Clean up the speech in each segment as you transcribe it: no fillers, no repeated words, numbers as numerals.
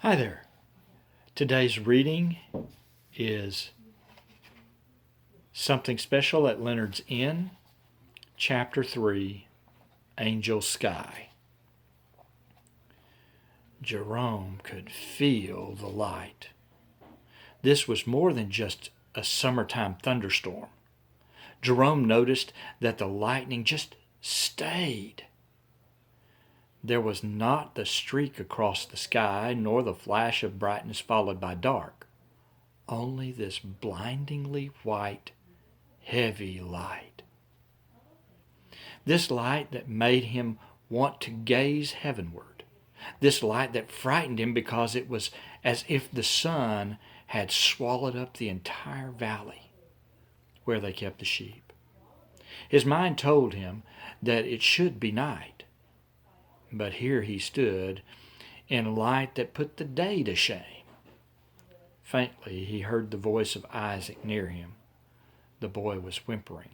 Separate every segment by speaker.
Speaker 1: Hi there. Today's reading is Something Special at Leonard's Inn, Chapter 3, Angel Sky. Jerome could feel the light. This was more than just a summertime thunderstorm. Jerome noticed that the lightning just stayed. There was not the streak across the sky, nor the flash of brightness followed by dark. Only this blindingly white, heavy light. This light that made him want to gaze heavenward. This light that frightened him because it was as if the sun had swallowed up the entire valley where they kept the sheep. His mind told him that it should be night. But here he stood in light that put the day to shame. Faintly he heard the voice of Isaac near him. The boy was whimpering.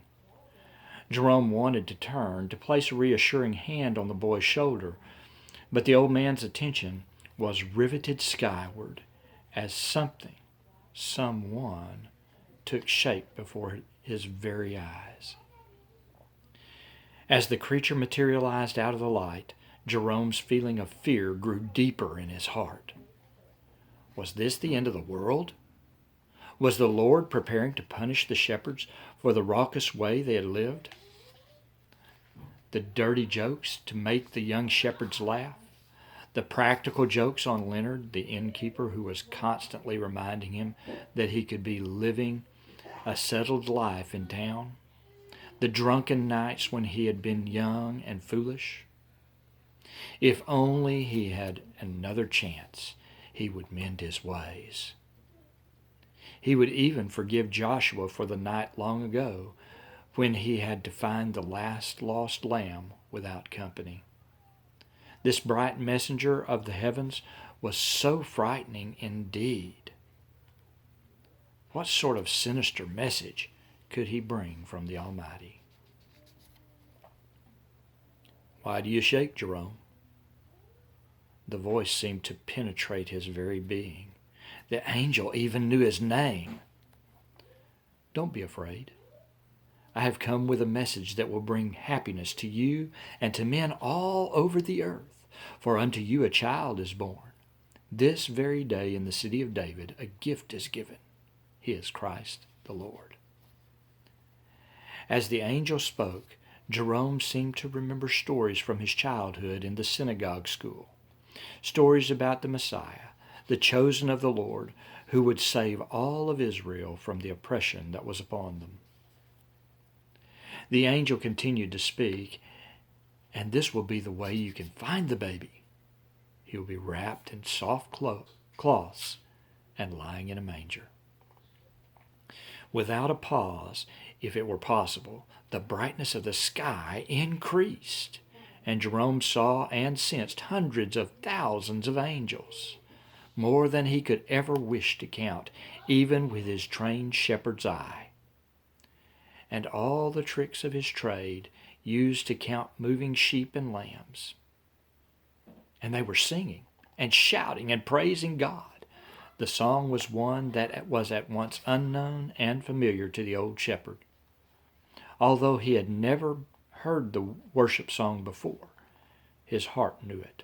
Speaker 1: Jerome wanted to turn, to place a reassuring hand on the boy's shoulder, but the old man's attention was riveted skyward as someone took shape before his very eyes. As the creature materialized out of the light, Jerome's feeling of fear grew deeper in his heart. Was this the end of the world? Was the Lord preparing to punish the shepherds for the raucous way they had lived? The dirty jokes to make the young shepherds laugh? The practical jokes on Leonard, the innkeeper, who was constantly reminding him that he could be living a settled life in town? The drunken nights when he had been young and foolish? If only he had another chance, he would mend his ways. He would even forgive Joshua for the night long ago when he had to find the last lost lamb without company. This bright messenger of the heavens was so frightening indeed. What sort of sinister message could he bring from the Almighty? Why do you shake, Jerome? The voice seemed to penetrate his very being. The angel even knew his name. Don't be afraid. I have come with a message that will bring happiness to you and to men all over the earth. For unto you a child is born. This very day in the city of David a gift is given. He is Christ the Lord. As the angel spoke, Jerome seemed to remember stories from his childhood in the synagogue school. Stories about the Messiah, the chosen of the Lord, who would save all of Israel from the oppression that was upon them. The angel continued to speak, and this will be the way you can find the baby. He will be wrapped in soft cloths and lying in a manger. Without a pause, if it were possible, the brightness of the sky increased, and Jerome saw and sensed hundreds of thousands of angels, more than he could ever wish to count, even with his trained shepherd's eye. And all the tricks of his trade used to count moving sheep and lambs. And they were singing and shouting and praising God. The song was one that was at once unknown and familiar to the old shepherd. Although he had never heard the worship song before, his heart knew it.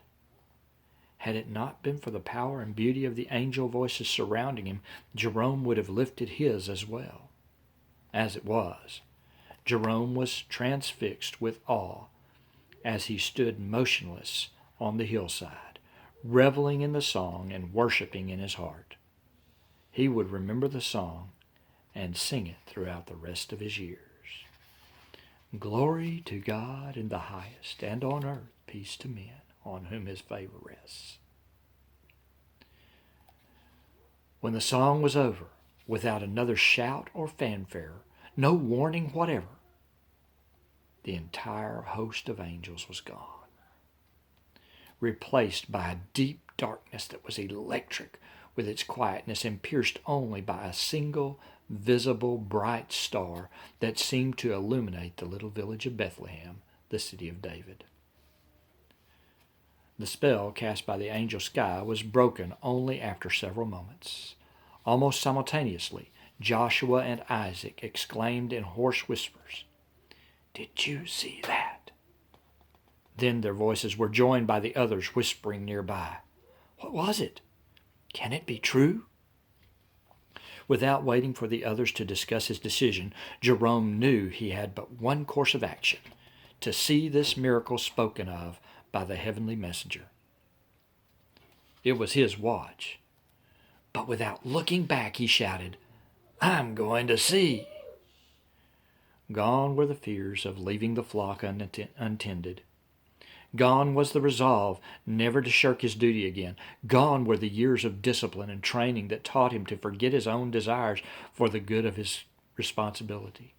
Speaker 1: Had it not been for the power and beauty of the angel voices surrounding him, Jerome would have lifted his as well. As it was, Jerome was transfixed with awe as he stood motionless on the hillside, reveling in the song and worshiping in his heart. He would remember the song and sing it throughout the rest of his years. Glory to God in the highest, and on earth peace to men on whom his favor rests. When the song was over, without another shout or fanfare, no warning whatever, the entire host of angels was gone, replaced by a deep darkness that was electric with its quietness and pierced only by a single visible bright star that seemed to illuminate the little village of Bethlehem, the city of David. The spell cast by the angel sky was broken only after several moments. Almost simultaneously, Joshua and Isaac exclaimed in hoarse whispers, "Did you see that?" Then their voices were joined by the others whispering nearby, "What was it? Can it be true?" Without waiting for the others to discuss his decision, Jerome knew he had but one course of action: to see this miracle spoken of by the heavenly messenger. It was his watch. But without looking back, he shouted, "I'm going to see." Gone were the fears of leaving the flock untended. Gone was the resolve never to shirk his duty again. Gone were the years of discipline and training that taught him to forget his own desires for the good of his responsibility.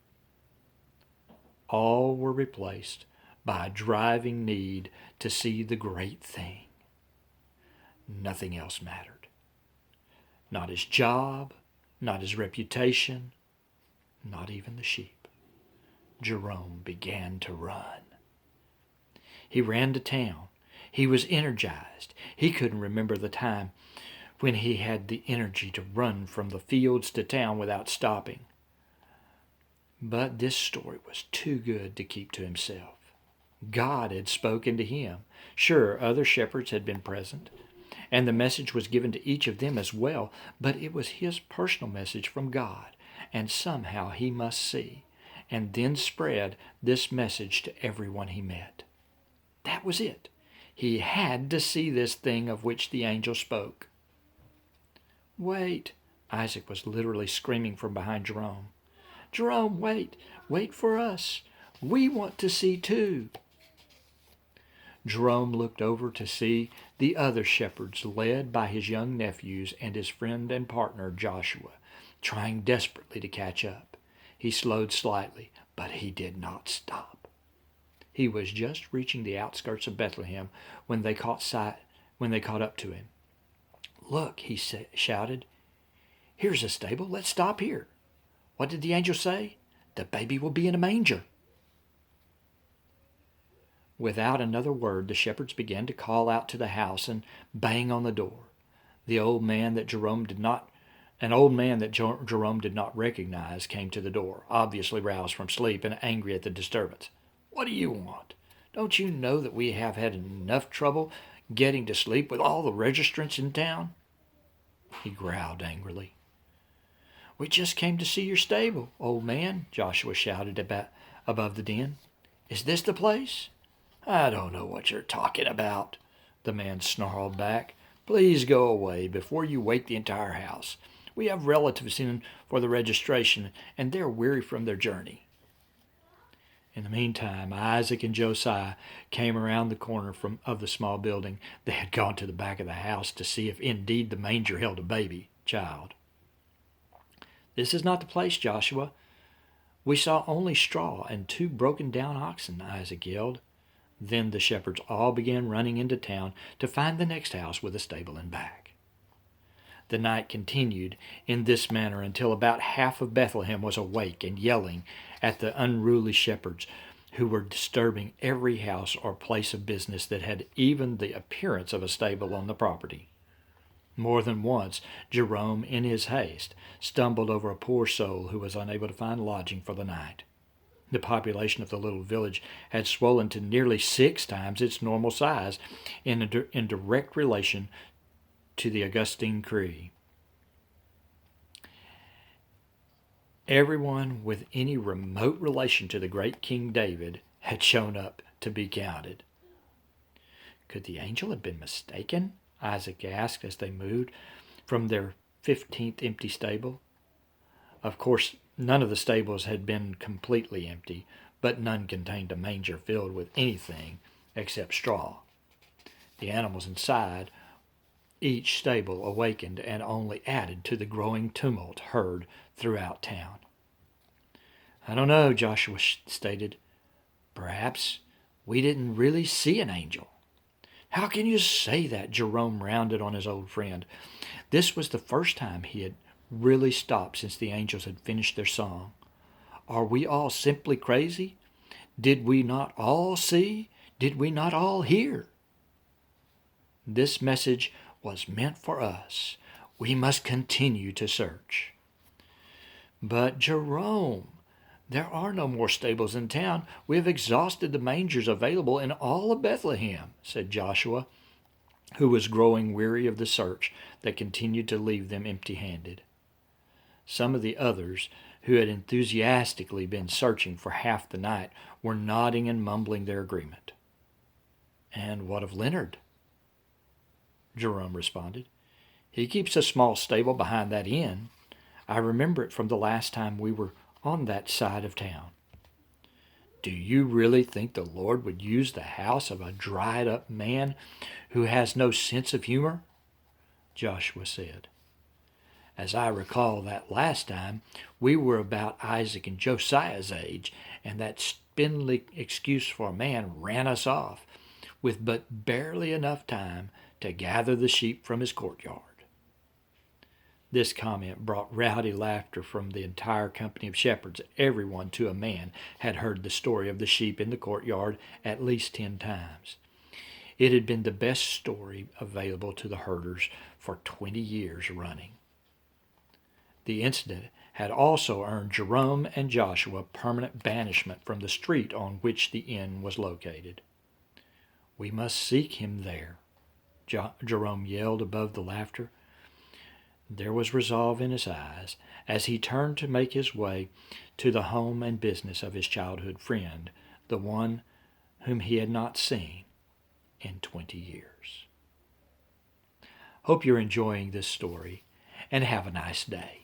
Speaker 1: All were replaced by a driving need to see the great thing. Nothing else mattered. Not his job, not his reputation, not even the sheep. Jerome began to run. He ran to town. He was energized. He couldn't remember the time when he had the energy to run from the fields to town without stopping. But this story was too good to keep to himself. God had spoken to him. Sure, other shepherds had been present, and the message was given to each of them as well, but it was his personal message from God, and somehow he must see, and then spread this message to everyone he met. That was it. He had to see this thing of which the angel spoke. "Wait!" Isaac was literally screaming from behind Jerome. "Jerome, wait! Wait for us! We want to see too!" Jerome looked over to see the other shepherds, led by his young nephews and his friend and partner Joshua, trying desperately to catch up. He slowed slightly, but he did not stop. He was just reaching the outskirts of Bethlehem when they caught up to him. "Look," he shouted. "Here's a stable. Let's stop here. What did the angel say? The baby will be in a manger." Without another word, the shepherds began to call out to the house and bang on the door. An old man that Jerome did not recognize came to the door, obviously roused from sleep and angry at the disturbance. "What do you want? Don't you know that we have had enough trouble getting to sleep with all the registrants in town?" He growled angrily. "We just came to see your stable, old man," Joshua shouted above the din. "Is this the place?" "I don't know what you're talking about," the man snarled back. "Please go away before you wake the entire house. We have relatives in for the registration, and they're weary from their journey." In the meantime, Isaac and Josiah came around the corner of the small building. They had gone to the back of the house to see if indeed the manger held a child. "This is not the place, Joshua. We saw only straw and 2 broken down oxen," Isaac yelled. Then the shepherds all began running into town to find the next house with a stable and back. The night continued in this manner until about half of Bethlehem was awake and yelling at the unruly shepherds who were disturbing every house or place of business that had even the appearance of a stable on the property. More than once, Jerome, in his haste, stumbled over a poor soul who was unable to find lodging for the night. The population of the little village had swollen to nearly 6 times its normal size in direct relation to the Augustine decree. Everyone with any remote relation to the great King David had shown up to be counted. Could the angel have been mistaken? Isaac asked as they moved from their 15th empty stable. Of course, none of the stables had been completely empty, but none contained a manger filled with anything except straw. The animals inside each stable awakened and only added to the growing tumult heard throughout town. "I don't know," Joshua stated. "Perhaps we didn't really see an angel." "How can you say that?" Jerome rounded on his old friend. This was the first time he had really stopped since the angels had finished their song. "Are we all simply crazy? Did we not all see? Did we not all hear?" This message was meant for us. We must continue to search. But Jerome, there are no more stables in town. We have exhausted the mangers available in all of Bethlehem, said Joshua, who was growing weary of the search that continued to leave them empty-handed. Some of the others, who had enthusiastically been searching for half the night, were nodding and mumbling their agreement. And what of Leonard? Jerome responded. He keeps a small stable behind that inn. I remember it from the last time we were on that side of town. Do you really think the Lord would use the house of a dried-up man who has no sense of humor? Joshua said. As I recall that last time, we were about Isaac and Josiah's age, and that spindly excuse for a man ran us off, with but barely enough time to gather the sheep from his courtyard. This comment brought rowdy laughter from the entire company of shepherds. Everyone, to a man, had heard the story of the sheep in the courtyard at least 10 times. It had been the best story available to the herders for 20 years running. The incident had also earned Jerome and Joshua permanent banishment from the street on which the inn was located. We must seek him there, Jerome yelled above the laughter. There was resolve in his eyes as he turned to make his way to the home and business of his childhood friend, the one whom he had not seen in 20 years. Hope you're enjoying this story, and have a nice day.